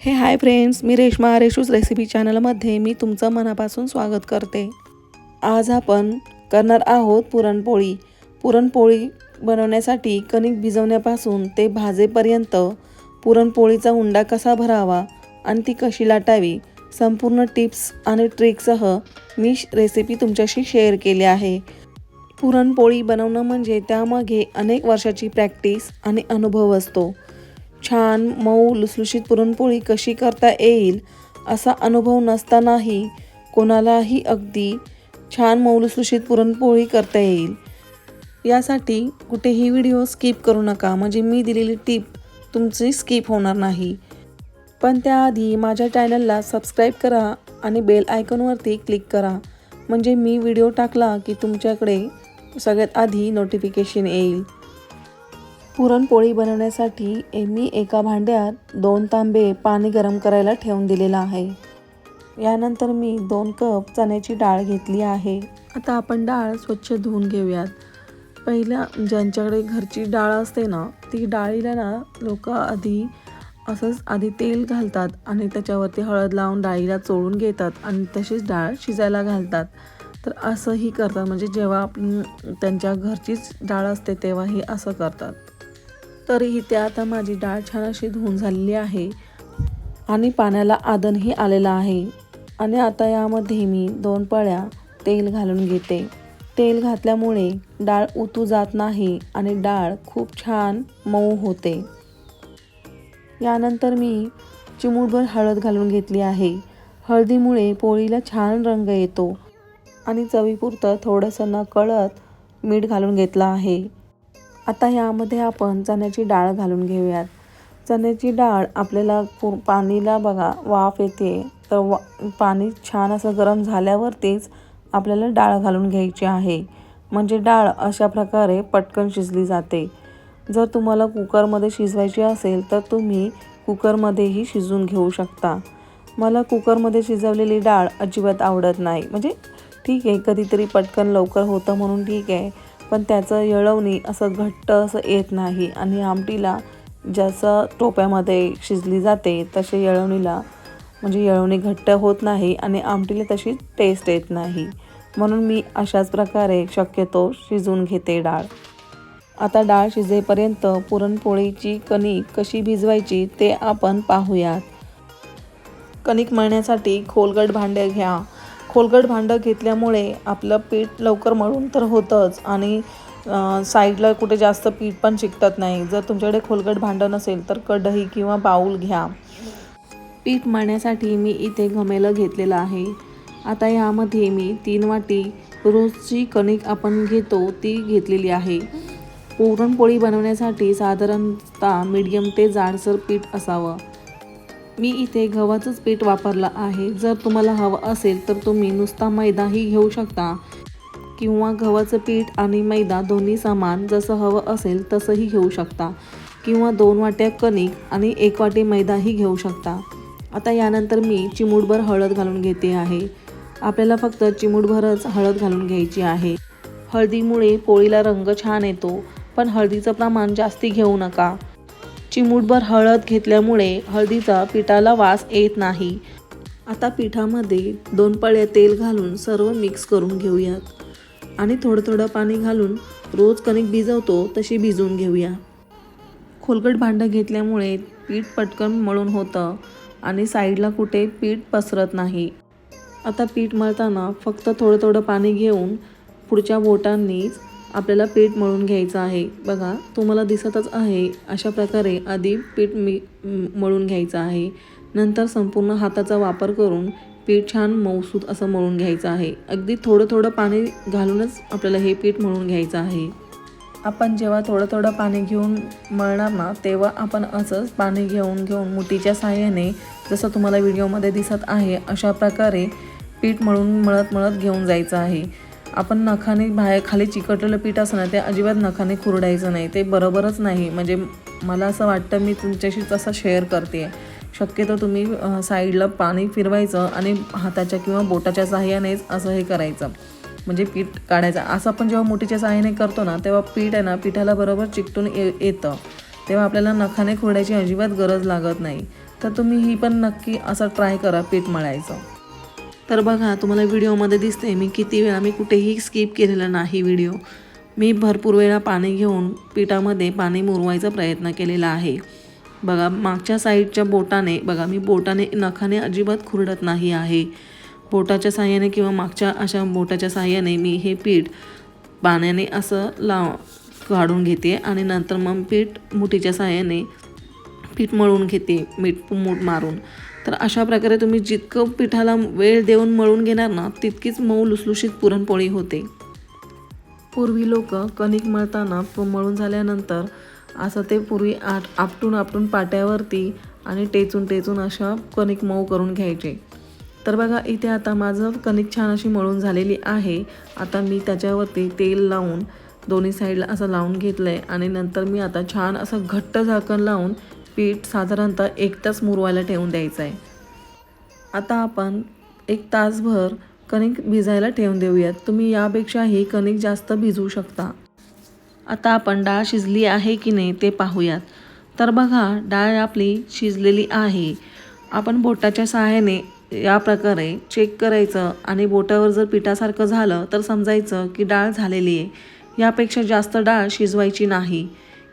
Hi friends, मी Reshma Reshu's recipe चॅनलमध्ये मी तुमचं मनापासून स्वागत करते। आज आपण करणार आहोत पुरणपोळी। पुरणपोळी बनवण्यासाठी कणिक भिजवण्यापासून ते भाजेपर्यंत पुरणपोळीचा उंडा कसा भरावा आणि ती कशी लाटावी संपूर्ण टिप्स आणि ट्रिकसह मी रेसिपी तुमच्याशी शेअर केली आहे। पुरणपोळी बनवणं म्हणजे त्यामागे अनेक वर्षाची प्रॅक्टिस आणि अनुभव असतो। छान मऊ लुसलुशीत पुरणपोळी कशी करता येईल असा अनुभव नसतानाही कोणालाही अगदी छान मऊ लुसलुशीत पुरणपोळी करता येईल। यासाठी कुठेही व्हिडिओ स्किप करू नका, म्हणजे मी दिलेली टिप तुमची स्किप होणार नाही। पण त्याआधी माझ्या चॅनलला सबस्क्राईब करा आणि बेल आयकॉनवरती क्लिक करा, म्हणजे मी व्हिडिओ टाकला की तुमच्याकडे सगळ्यात आधी नोटिफिकेशन येईल। पुरणपोळी बनवण्यासाठी मी एका भांड्यात 2 तांबे पाणी गरम करायला ठेवून दिलेला आहे। यानंतर मी 2 कप चण्याची डाळ घेतली आहे। आता आपण डाळ स्वच्छ धुवून घेऊयात। पहिल्या ज्यांच्याकडे घरची डाळ असते ना, ती डाळीला ना लोक आधी तेल घालतात आणि त्याच्यावरती हळद लावून डाळीला चोळून घेतात आणि तशीच डाळ शिजायला घालतात। तर असंही करतात, म्हणजे जेव्हा आपण त्यांच्या घरचीच डाळ असते तेव्हाही असं करतात। तरीही ते आता माझी डाळ छान अशी धुवून झालेली आहे आणि पाण्याला आदनही आलेला आहे। आणि आता यामध्ये मी 2 पळ्या तेल घालून घेते। तेल घातल्यामुळे डाळ उतू जात नाही आणि डाळ खूप छान मऊ होते। यानंतर मी चिमूटभर हळद घालून घेतली आहे। हळदीमुळे पोळीला छान रंग येतो आणि चवीपुरतं थोडंसं नकळत मीठ घालून घेतलं आहे। आता यामध्ये आपण चण्याची डाळ घालून घेऊयात। चण्याची डाळ आपल्याला पाणीला बघा वाफ येते, तर पाणी छान असं गरम झाल्यावरतीच आपल्याला डाळ घालून घ्यायची आहे, म्हणजे डाळ अशा प्रकारे पटकन शिजली जाते। जर तुम्हाला कुकरमध्ये शिजवायची असेल तर तुम्ही कुकरमध्येही शिजवून घेऊ शकता। मला कुकरमध्ये शिजवलेली डाळ अजिबात आवडत नाही, म्हणजे ठीक आहे कधीतरी पटकन लवकर होतं म्हणून ठीक आहे, पण त्याचं येळवणी असं घट्ट असं येत नाही आणि आमटीला जसं टोप्यामध्ये शिजली जाते तसे येळवणीला म्हणजे येळवणी घट्ट होत नाही आणि आमटीला तशी टेस्ट येत नाही, म्हणून मी अशाच प्रकारे शक्यतो शिजवून घेते डाळ। आता डाळ शिजेपर्यंत पुरणपोळीची कणिक कशी भिजवायची ते आपण पाहूयात। कणिक मळण्यासाठी खोलगट भांडं घ्या। खोलगट भांडं घेतल्यामुळे आपलं पीठ लवकर मळून तर होतंच आणि साईडला कुठे जास्त पीठ पण चिकटत नाही। जर तुमच्याकडे खोलगट भांडं नसेल तर कढई किंवा बाऊल घ्या। पीठ मळण्यासाठी मी इथे घमेलं घेतलेलं आहे। आता यामध्ये मी 3 वाटी रोजची कणिक आपण घेतो ती घेतलेली आहे। पुरणपोळी बनवण्यासाठी साधारणतः मीडियम ते जाडसर पीठ असावं। मी इथे गव्हाचंच पीठ वापरलं आहे। जर तुम्हाला हवं असेल तर तुम्ही नुसता मैदाही घेऊ शकता किंवा गव्हाचं पीठ आणि मैदा दोन्ही समान जसं हवं असेल तसंही घेऊ शकता, किंवा 2 वाट्या कणिक आणि 1 वाटी मैदाही घेऊ शकता। आता यानंतर मी चिमूटभर हळद घालून घेते आहे। आपल्याला फक्त चिमूटभरच हळद घालून घ्यायची आहे। हळदीमुळे पोळीला रंग छान येतो, पण हळदीचं प्रमाण जास्ती घेऊ नका। चिमूटभर हळद घेतल्यामुळे हळदीचा पिठाला वास येत नाही। आता पिठामध्ये 2 पळ्या तेल घालून सर्व मिक्स करून घेऊयात आणि थोडं थोडं पाणी घालून रोज कणिक भिजवतो तशी भिजवून घेऊया। खोलगट भांडं घेतल्यामुळे पीठ पटकन मळून होतं आणि साईडला कुठे पीठ पसरत नाही। आता पीठ मळताना फक्त थोडं थोडं पाणी घेऊन पुढच्या बोटांनीच आपल्याला पीठ मळून घ्यायचं आहे। बघा तुम्हाला दिसतच आहे अशा प्रकारे आधी पीठ मळून घ्यायचं आहे, नंतर संपूर्ण हाताचा वापर करून पीठ छान मऊसूत असं मळून घ्यायचं आहे। अगदी थोडं थोडं पाणी घालूनच आपल्याला हे पीठ मळून घ्यायचं आहे। आपण जेव्हा थोडं थोडं पाणी घेऊन मळणार ना, तेव्हा आपण असंच पाणी घेऊन मुठीच्या साहाय्याने जसं तुम्हाला व्हिडिओमध्ये दिसत आहे अशा प्रकारे पीठ मळत घेऊन जायचं आहे। आपण नखाने बाहेर खाली चिकटलेलं पीठ असं ना, ते अजिबात नखाने खुरडायचं नाही, ते बरोबरच नाही। म्हणजे मला असं वाटतं मी तुमच्याशी तसं शेअर करते। शक्यतो तुम्ही साईडला पाणी फिरवायचं आणि हाताच्या किंवा बोटाच्या साहाय्यानेच असं हे करायचं, म्हणजे पीठ काढायचं। असं आपण जेव्हा मुठीच्या साहाय्याने करतो ना, तेव्हा पीठ आहे ना पिठाला बरोबर चिकटून येतं, तेव्हा आपल्याला नखाने खुरडायची अजिबात गरज लागत नाही। तर तुम्ही ही पण नक्की असं ट्राय करा पीठ मळायचं. तर बघा तुम्हाला व्हिडिओमध्ये दिसते मी किती वेळा मी कुठेही स्किप केलेला नाही व्हिडिओ. मी भरपूर वेळा पाणी घेऊन पिठामध्ये पाणी मुरवायचा प्रयत्न केलेला आहे. बघा मागच्या साईडच्या बोटाने बघा मी बोटाने नखाने अजिबात खुरडत नाही आहे. बोटाच्या साहाय्याने किंवा मागच्या अशा बोटाच्या साहाय्याने मी हे पीठ पाण्याने असं काढून घेते आणि नंतर मग पीठ मुठीच्या साहाय्याने पीठ मळून घेते मूठ मारून. तर अशा प्रकारे तुम्ही जितकं पिठाला वेळ देऊन मळून घेणार ना तितकीच मऊ लुसलुशीत पुरणपोळी होते. पूर्वी लोक कणिक मळताना मळून झाल्यानंतर असं ते पूर्वी आपटून पाट्यावरती आणि टेचून अशा कणिक मऊ करून घ्यायचे. तर बघा इथे आता माझं कणिक छान अशी मळून झालेली आहे. आता मी त्याच्यावरती तेल लावून दोन्ही साईडला असं लावून घेतलं आहे आणि नंतर मी आता छान असं घट्ट झाकण लावून पीठ साधारणतः 1 तास मुरवायला ठेवून द्यायचं आहे. आता आपण 1 तासभर कणिक भिजायला ठेवून देऊयात. तुम्ही यापेक्षाही कणिक जास्त भिजवू शकता. आता आपण डाळ शिजली आहे की नाही ते पाहूयात. तर बघा डाळ आपली शिजलेली आहे. आपण बोटाच्या सहाय्याने या प्रकारे चेक करायचं आणि बोटावर जर पिठासारखं झालं तर समजायचं की डाळ झालेली आहे. यापेक्षा जास्त डाळ शिजवायची नाही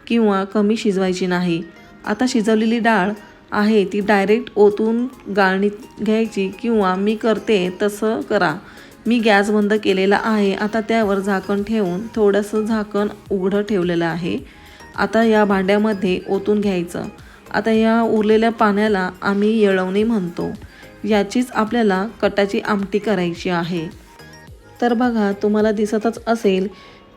किंवा कमी शिजवायची नाही. आता शिजवलेली डाळ आहे ती डायरेक्ट ओतून गाळणीत घ्यायची किंवा मी करते तसं करा. मी गॅस बंद केलेला आहे. आता त्यावर झाकण ठेवून थोडंसं झाकण उघडं ठेवलेलं आहे. आता या भांड्यामध्ये ओतून घ्यायचं. आता या उरलेल्या पाण्याला आम्ही येळवणी म्हणतो. याचीच आपल्याला कटाची आमटी करायची आहे. तर बघा तुम्हाला दिसतच असेल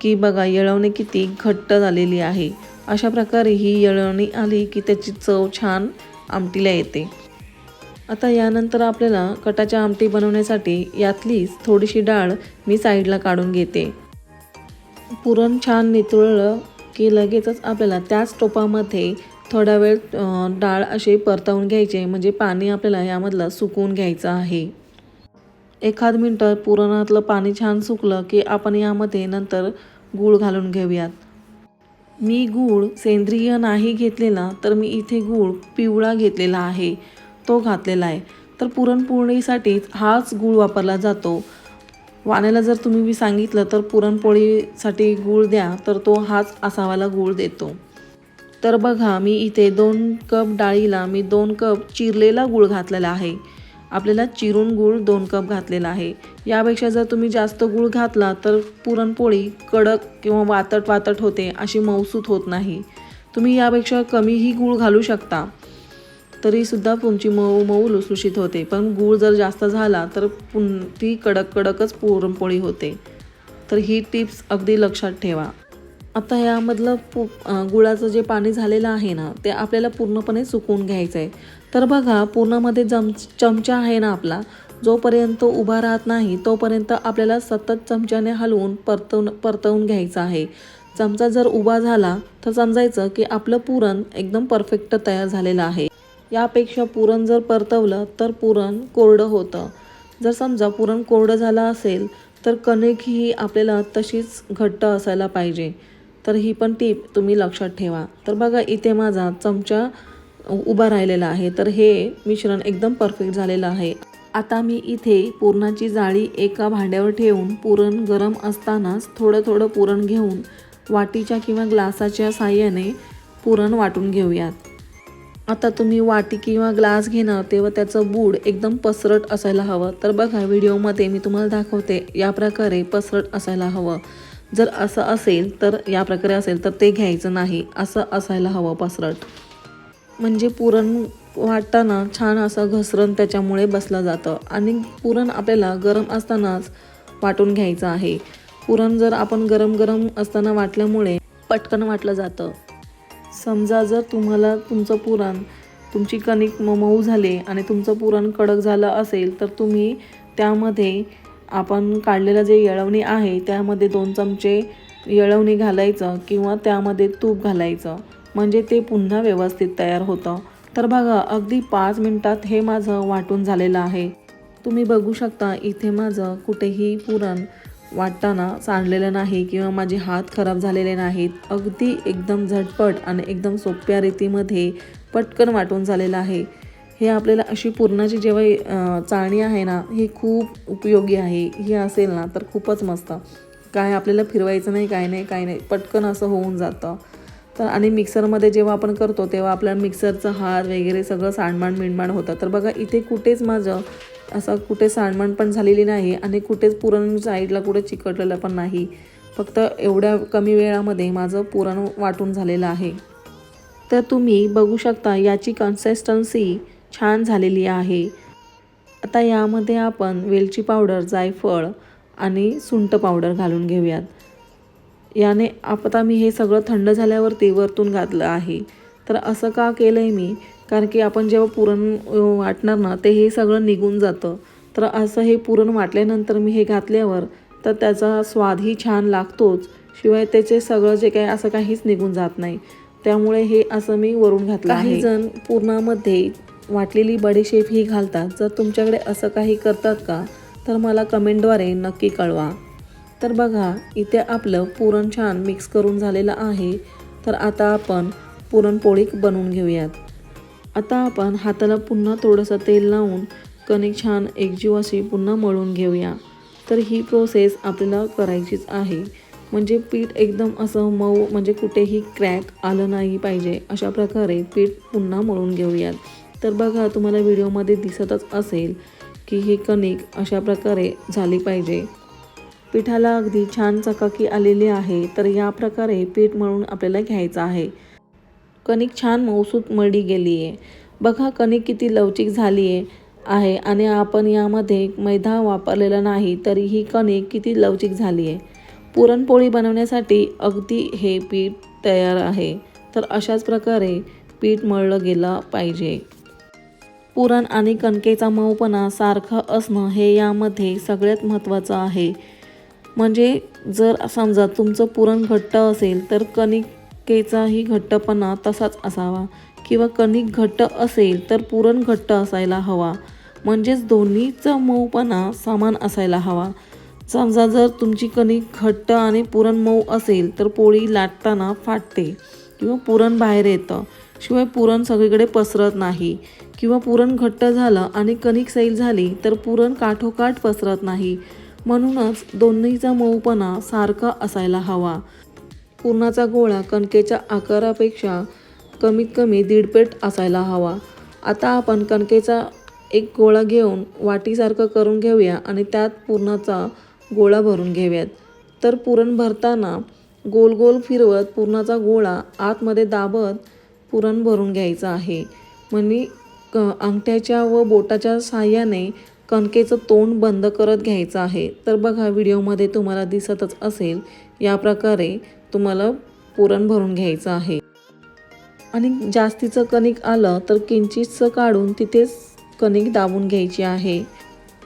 की बघा येळवणी किती घट्ट झालेली आहे. अशा प्रकारे ही येळवणी आली की त्याची चव छान आमटीला येते. आता यानंतर आपल्याला कटाच्या आमटी बनवण्यासाठी यातलीच थोडीशी डाळ मी साईडला काढून घेते. पुरण छान नितळलं की लगेचच आपल्याला त्याच टोपामध्ये थोडा वेळ डाळ अशी परतवून घ्यायचे. म्हणजे पाणी आपल्याला यामधलं सुकवून घ्यायचं आहे. 1 मिनटं पुरणातलं पाणी छान सुकलं की आपण यामध्ये नंतर गूळ घालून घेऊयात. मी गूळ सेंद्रिय नाही घेतलेला तर मी इथे गूळ पिवळा घेतलेला आहे तो घातलेला आहे. तर पुरणपोळीसाठीच हाच गूळ वापरला जातो. वाण्याला जर तुम्ही सांगितलं तर पुरणपोळीसाठी गूळ द्या तर तो हाच असावाला गूळ देतो. तर बघा मी इथे 2 कप डाळीला मी 2 कप चिरलेला गूळ घातलेला आहे. आपल्याला चिरून गूळ 2 कप घातलेला आहे. यापेक्षा जर तुम्ही जास्त गूळ घातला तर पुरणपोळी कडक किंवा वातट होते, अशी मऊसूत होत नाही. तुम्ही यापेक्षा कमीही गूळ घालू शकता तरीसुद्धा तुमची मऊ लुसलुशीत होते. पण गूळ जर जास्त झाला तर ती कडकच पुरणपोळी होते. तर ही टिप्स अगदी लक्षात ठेवा. आता यामधलं गुळाचं जे पाणी झालेलं आहे ना ते आपल्याला पूर्णपणे सुकवून घ्यायचं आहे. तर बघा पूर्णामध्ये चमचा आहे ना आपला, जोपर्यंत उभा राहत नाही तोपर्यंत आपल्याला सतत चमच्याने हलवून परतवून घ्यायचं आहे. चमचा जर उभा झाला तर समजायचं की आपलं पुरण एकदम परफेक्ट तयार झालेलं आहे. यापेक्षा पुरण जर परतवलं तर पुरण कोरडं होतं. जर समजा पुरण कोरडं झालं असेल तर कणिक ही आपल्याला तशीच घट्ट असायला पाहिजे. तर ही पण टीप तुम्ही लक्षात ठेवा. तर बघा इथे माझा चमचा उभा राहिलेला आहे. तर हे मिश्रण एकदम परफेक्ट झालेलं आहे. आता मी इथे पुरणाची जाळी एका भांड्यावर ठेवून पुरण गरम असतानाच थोडं पुरण घेऊन वाटीच्या किंवा ग्लासाच्या साहाय्याने पुरण वाटून घेऊयात. आता तुम्ही वाटी किंवा ग्लास घेणार तेव्हा त्याचं बूड एकदम पसरट असायला हवं. तर बघा व्हिडिओमध्ये मी तुम्हाला दाखवते या प्रकारे पसरट असायला हवं. जर असं असेल तर या प्रकारे असेल तर ते घ्यायचं नाही, असं असायला हवं पसरट. म्हणजे पुरण वाटताना छान असं घसरण त्याच्यामुळे बसलं जातं. आणि पुरण आपल्याला गरम असतानाच वाटून घ्यायचं आहे. पुरण जर आपण गरम असताना वाटल्यामुळे पटकन वाटलं जातं. समजा जर तुम्हाला तुमची कणिक मऊ झाली आणि तुमचं पुरण कडक झालं असेल तर तुम्ही त्यामध्ये आपण काढलेलं जे येळवणी आहे त्यामध्ये 2 चमचे येळवणी घालायचं किंवा त्यामध्ये तूप घालायचं. म्हणजे ते पुन्हा व्यवस्थित तयार होतं. तर बघा अगदी 5 मिनिटात हे माझं वाटून झालेलं आहे. तुम्ही बघू शकता इथे माझं कुठेही पुरण वाटताना सांडलेलं नाही किंवा माझे हात खराब झालेले नाहीत. अगदी एकदम झटपट आणि एकदम सोप्या रीतीमध्ये पटकन वाटून झालेलं आहे. हे आपल्याला अशी पुरणाची जेव्हा चाळणी आहे ना, ही खूप उपयोगी आहे. ही असेल ना तर खूपच मस्त. काय आपल्याला फिरवायचं नाही, काय नाही, पटकन असं होऊन जातं. तर आणि मिक्सरमध्ये जेव्हा आपण करतो तेव्हा आपल्या मिक्सरचं हात वगैरे सगळं सांडमांड मिणमांड होतं. तर बघा इथे कुठेच माझं असं कुठे सांडमांड पण झालेली नाही आणि कुठेच पुरण साईडला कुठे चिकटलेलं पण नाही. फक्त एवढ्या कमी वेळामध्ये माझं पुरण वाटून झालेलं आहे. तर तुम्ही बघू शकता याची कन्सिस्टन्सी छान झालेली आहे. आता यामध्ये आपण वेलची पावडर, जायफळ आणि सुंठ पावडर घालून घेऊयात. याने आता मी हे सगळं थंड झाल्यावरती वरतून घातलं आहे. तर असं का केलं आहे मी, कारण की आपण जेव्हा पुरण वाटणार ना ते हे सगळं निघून जातं. तर असं हे पुरण वाटल्यानंतर मी हे घातल्यावर तर त्याचा स्वादही छान लागतोच, शिवाय त्याचे सगळं जे काही असं काहीच निघून जात नाही. त्यामुळे हे असं मी वरून घातलं आहे. काही जण पुरणामध्ये वाटलेली बडीशेप ही घालतात. जर तुमच्याकडे असं काही करतात का, तर मला कमेंटद्वारे नक्की कळवा. तर बघा इथे आपलं पुरण छान मिक्स करून झालेलं आहे. तर आता आपण पुरणपोळी बनवून घेऊयात. आता आपण हाताला पुन्हा थोडंसं तेल लावून कणिक छान एकजीव अशी पुन्हा मळून घेऊया. तर ही प्रोसेस आपल्याला करायचीच आहे. म्हणजे पीठ एकदम असं मऊ, म्हणजे कुठेही क्रॅक आलं नाही पाहिजे, अशा प्रकारे पीठ पुन्हा मळून घेऊयात. तर बघा तुम्हाला व्हिडिओमध्ये दिसतच असेल की ही कणिक अशा प्रकारे झाली पाहिजे. पिठाला अगदी छान चकाकी आलेली आहे. तर या प्रकारे पीठ मळून आपल्याला घ्यायचं आहे. कणिक छान मऊसूत मळली गेली आहे. बघा कणिक किती लवचिक झाली आहे आणि आपण यामध्ये मैदा वापरलेला नाही, तरी ही कणिक किती लवचिक झाली आहे. पुरणपोळी बनवण्यासाठी अगदी हे पीठ तयार आहे. तर अशाच प्रकारे पीठ मळलं गेलं पाहिजे. पुरण आणि कणकेचा मऊपणा सारखा असणं हे यामध्ये सगळ्यात महत्त्वाचं आहे. म्हणजे जर समजा तुमचं पुरण घट्ट असेल तर कणिकेचाही घट्टपणा तसाच असावा, किंवा कणिक घट्ट असेल तर पुरण घट्ट असायला हवा. म्हणजेच दोन्हीचा मऊपणा समान असायला हवा. समजा जर तुमची कणिक घट्ट आणि पुरण मऊ असेल तर पोळी लाटताना फाटते किंवा पुरण बाहेर येतं, शिवाय पुरण सगळीकडे पसरत नाही. किंवा पुरण घट्ट झालं आणि कणिक सैल झाली तर पुरण काठोकाठ पसरत नाही. म्हणूनच दोन्हीचा मऊपणा सारखा असायला हवा. पुरणाचा गोळा कणकेच्या आकारापेक्षा कमीत कमी दीडपट असायला हवा. आता आपण कणकेचा एक गोळा घेऊन वाटीसारखं करून घेऊया आणि त्यात पुरणाचा गोळा भरून घेऊयात. तर पुरण भरताना गोल गोल फिरवत पुरणाचा गोळा आतमध्ये दाबत पुरण भरून घ्यायचं आहे. म्हणजे अंगठ्याच्या व बोटाच्या साहाय्याने कणकेचं तोंड बंद करत घ्यायचं आहे. तर बघा व्हिडिओमध्ये तुम्हाला दिसतच असेल, या प्रकारे तुम्हाला पुरण भरून घ्यायचं आहे. आणि जास्तीचं कणिक आलं तर किंचितचं काढून तिथेच कणिक दाबून घ्यायची आहे.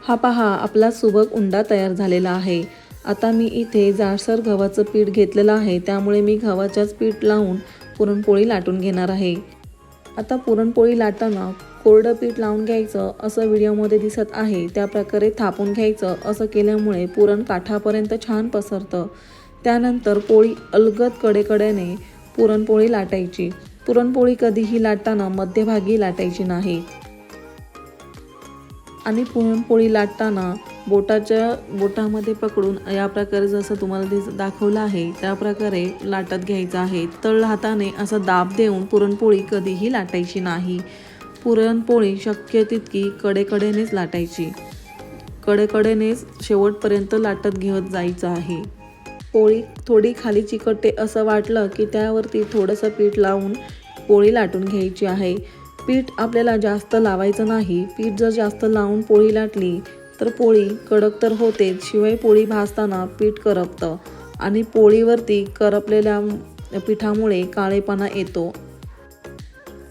हा पहा आपला सुबक उंडा तयार झालेला आहे. आता मी इथे जाडसर गव्हाचं पीठ घेतलेलं आहे, त्यामुळे मी गव्हाच्याच पीठ लावून पुरणपोळी लाटून घेणार आहे. आता पुरणपोळी लाटताना कोरडं पीठ लावून घ्यायचं असं व्हिडिओमध्ये दिसत आहे, त्या प्रकारे थापून घ्यायचं. असं केल्यामुळे पुरण काठापर्यंत छान पसरतं. त्यानंतर पोळी अलगद कडेकडेने पुरणपोळी लाटायची. पुरणपोळी कधीही लाटताना मध्यभागी लाटायची नाही. आणि पुरणपोळी लाटताना बोटामध्ये पकडून या प्रकारे जसं तुम्हाला दाखवलं आहे त्या प्रकारे लाटत घ्यायचं आहे. तळ हाताने असं दाब देऊन पुरणपोळी कधीही लाटायची नाही. पुरणपोळी शक्य तितकी कडेकडेनेच लाटायची. कडेकडेनेच शेवटपर्यंत लाटत घेत जायचं आहे. पोळी थोडी खाली चिकटते असं वाटलं की त्यावरती थोडंसं पीठ लावून पोळी लाटून घ्यायची आहे. पीठ आपल्याला जास्त लावायचं नाही. पीठ जर जास्त लावून पोळी लाटली तर पोळी कडक तर होतेच, शिवाय पोळी भाजताना पीठ करपतं आणि पोळीवरती करपलेल्या पिठामुळे काळेपणा येतो.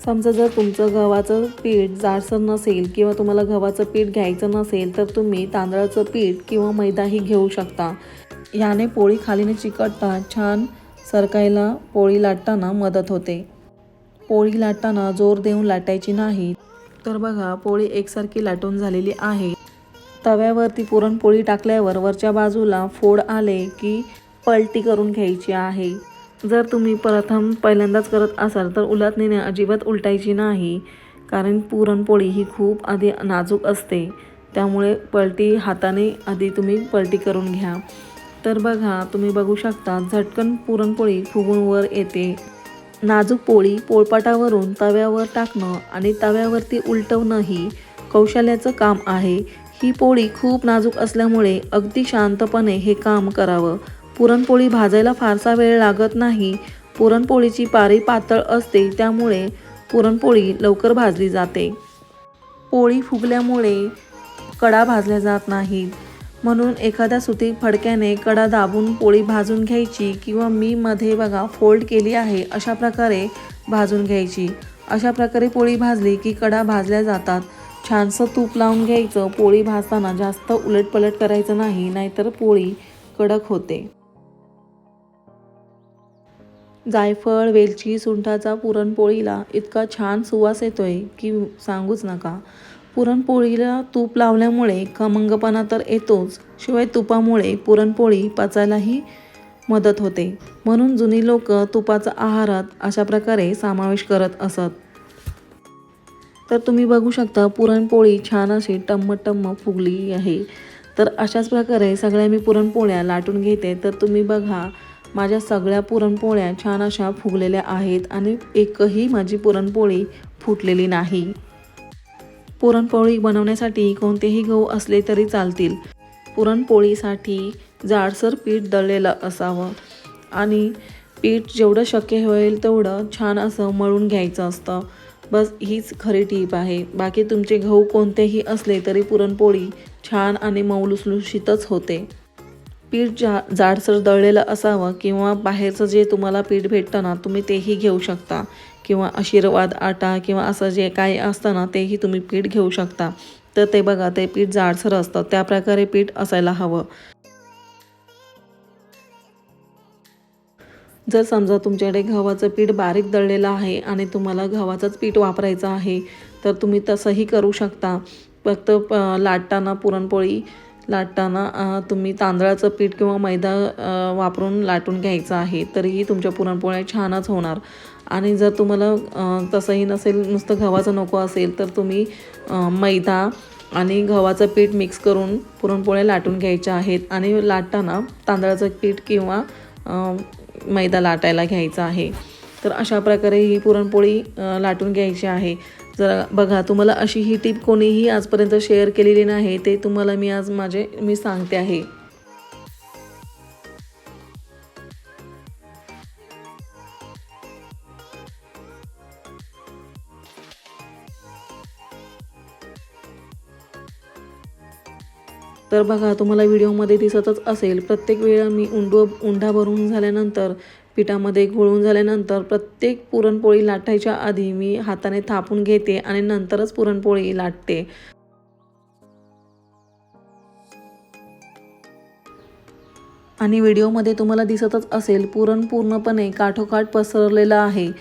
समजा जर तुमचं गव्हाचं पीठ जाडसर नसेल किंवा तुम्हाला गव्हाचं पीठ घ्यायचं नसेल तर तुम्ही तांदळाचं पीठ किंवा मैदाही घेऊ शकता. याने पोळी खाली न चिकटता छान सरकायला पोळी लाटताना मदत होते. पोळी लाटताना जोर देऊन लाटायची नाही. तर बघा पोळी एकसारखी लाटून झालेली आहे. तव्यावरती पुरणपोळी टाकल्यावर वरच्या बाजूला फोड आले की पलटी करून घ्यायची आहे. जर तुम्ही पहिल्यांदाच करत असाल तर उलटणीने अजिबात उलटायची नाही, कारण पुरणपोळी ही खूप आधी नाजूक असते, त्यामुळे पलटी हाताने आधी तुम्ही पलटी करून घ्या. तर बघा, तुम्ही बघू शकता झटकन पुरणपोळी फुगून वर येते. नाजूक पोळी पोळपाटावरून तव्यावर टाकणं आणि तव्यावरती उलटवणं ही कौशल्याचं काम आहे. ही पोळी खूप नाजूक असल्यामुळे अगदी शांतपणे हे काम करावं. पुरणपोळी भाजायला फारसा वेळ लागत नाही. पुरणपोळीची पारी पातळ असते, त्यामुळे पुरणपोळी लवकर भाजली जाते. पोळी फुगल्यामुळे कडा भाजल्या जात नाहीत, म्हणून एखाद्या सुती फडक्याने कडा दाबून पोळी भाजून घ्यायची किंवा मी मध्ये बघा फोल्ड केली आहे अशा प्रकारे भाजून घ्यायची. अशा प्रकारे पोळी भाजली की कडा भाजल्या जातात. छानसं तूप लावून घ्यायचं. पोळी भाजताना जास्त उलटपलट करायचं नाही, नाहीतर पोळी कडक होते. जायफळ, वेलची, सुंठाचा पुरणपोळीला इतका छान सुवास येतोय की सांगूच नका. पुरणपोळीला तूप लावल्यामुळे खमंगपणा तर येतोच, शिवाय तुपामुळे पुरणपोळी पचायलाही मदत होते. म्हणून जुनी लोक तुपाचा आहारात अशा प्रकारे समावेश करत असत. तर तुम्ही बघू शकता पुरणपोळी छान अशी टम्म फुगली आहे. तर अशाच प्रकारे सगळ्या मी पुरणपोळ्या लाटून घेते. तर तुम्ही बघा, माझ्या सगळ्या पुरणपोळ्या छान अशा फुगलेल्या आहेत आणि एकही माझी पुरणपोळी फुटलेली नाही. पुरणपोळी बनवण्यासाठी कोणतेही गहू असले तरी चालतील. पुरणपोळीसाठी जाडसर पीठ दळलेलं असावं आणि पीठ जेवढं शक्य होईल तेवढं छान असं मळून घ्यायचं असतं. बस हीच खरी टीप आहे. बाकी तुमचे गहू कोणतेही असले तरी पुरणपोळी छान आणि मऊ लुसलुशीतच होते. पीठ जाडसर दळलेलं असावं किंवा बाहेरचं जे तुम्हाला पीठ भेटतं ना, तुम्ही तेही घेऊ शकता किंवा आशीर्वाद आटा किंवा असं जे काही असतं ना, तेही तुम्ही पीठ घेऊ शकता. तर ते बघा, ते पीठ जाडसर असतं, त्या प्रकारे पीठ असायला हवं. जर समजा तुमच्याकडे गव्हाचं पीठ बारीक दळलेलं आहे आणि तुम्हाला गव्हाचंच पीठ वापरायचं आहे, तर तुम्ही तसंही करू शकता. फक्त लाटताना पुरणपोळी लाटताना तुम्ही तांदळाचं पीठ किंवा मैदा वापरून लाटून घ्यायचं आहे, तरीही तुमच्या पुरणपोळ्या छानच होणार. आणि जर तुम्हाला तसंही नसेल, नुसतं गव्हाचं नको असेल, तर तुम्ही मैदा आणि गव्हाचं पीठ मिक्स करून पुरणपोळ्या लाटून घ्यायच्या आहेत आणि लाटताना तांदळाचं पीठ किंवा मैदा लाटायला घ्यायचा आहे. तर अशा प्रकारे ही पुरणपोळी लाटून घ्यायची आहे. जर बघा, तुम्हाला अशी ही टीप कोणीही आजपर्यंत शेअर केलेली नाही, ते तुम्हाला मी आज मी सांगते आहे. तर बघा, तुम्हाला व्हिडिओमध्ये दिसतच असेल, प्रत्येक वेळा मी उंडा भरून झाल्यानंतर पिठामध्ये घोळून झाल्यानंतर प्रत्येक पुरणपोळी लाटायच्या आधी मी हाताने थापून घेते आणि नंतरच पुरणपोळी लाटते. आणि व्हिडिओमध्ये तुम्हाला दिसतच असेल, पुरण पूर्णपणे काठोकाठ पसरलेलं आहे.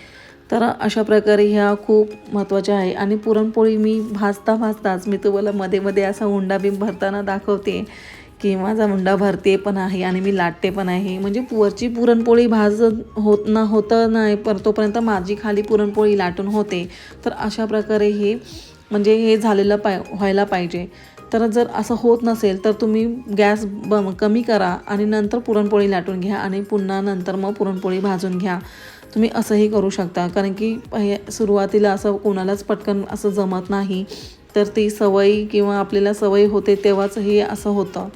तर अशा प्रकारे ह्या खूप महत्त्वाच्या आहे. आणि पुरणपोळी मी भाजताच मी तुम्हाला मध्ये असा उंडा बी भरताना दाखवते की माझा उंडा भरते पण आहे आणि मी लाटते पण आहे. म्हणजे वरची पुरणपोळी होतं नाही, पण तोपर्यंत माझी खाली पुरणपोळी लाटून होते. तर अशा प्रकारे हे म्हणजे हे झालेलं व्हायला पाहिजे. तर जर असं होत नसेल तर तुम्ही गॅस कमी करा आणि नंतर पुरणपोळी लाटून घ्या आणि पुन्हा नंतर मग पुरणपोळी भाजून घ्या. तुम्ही असंही करू शकता, कारण की सुरुवातीला असं कोणालाच पटकन असं जमत नाही. तर ती सवय किंवा आपल्याला सवय होते तेव्हाच हे असं होतं.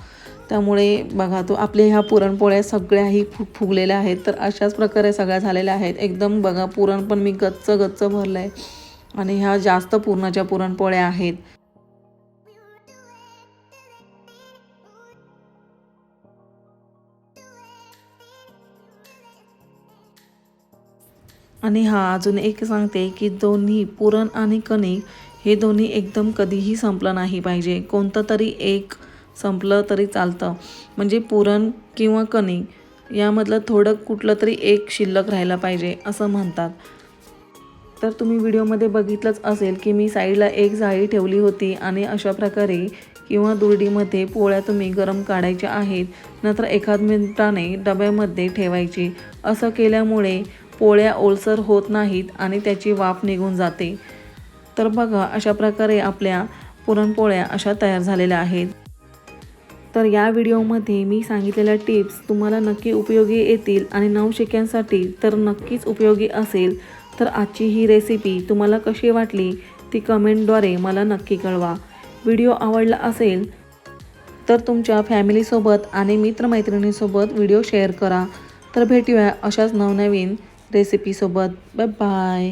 त्यामुळे बघा, आपल्या ह्या पुरणपोळ्या सगळ्याही फुगलेल्या आहेत. तर अशाच प्रकारे सगळ्या झालेल्या आहेत. एकदम बघा, पुरण पण मी गच्च भरलं आहे आणि ह्या जास्त पुरणाच्या पुरणपोळ्या आहेत. आणि अजून एक सांगते की दोन्ही पुरण आणि कणिक हे दोन्ही एकदम कधीही संपलं नाही पाहिजे. कोणतं तरी एक संपलं तरी चालतं. म्हणजे पुरण किंवा कणिक यामधलं थोडं कुठलं तरी एक शिल्लक राहायला पाहिजे असं म्हणतात. तर तुम्ही व्हिडिओमध्ये बघितलंच असेल की मी साईडला एक जाळी ठेवली होती आणि अशा प्रकारे किंवा दुरडीमध्ये पोळ्या तुम्ही गरम काढायच्या आहेत. नंतर एखाद मिनिटाने डब्यामध्ये ठेवायची. असं केल्यामुळे पोळ्या ओलसर होत नाहीत आणि त्याची वाफ निघून जाते. तर बघा अशा प्रकारे आपल्या पुरणपोळ्या अशा तयार झालेल्या आहेत. तर या व्हिडिओमध्ये मी सांगितलेल्या टिप्स तुम्हाला नक्की उपयोगी येतील आणि नवशिक्यांसाठी तर नक्कीच उपयोगी असेल. तर आजची ही रेसिपी तुम्हाला कशी वाटली ती कमेंटद्वारे मला नक्की कळवा. व्हिडिओ आवडला असेल तर तुमच्या फॅमिलीसोबत आणि मित्रमैत्रिणींसोबत व्हिडिओ शेअर करा. तर भेटूया अशाच नवनवीन रेसिपीसोबत. Bye bye.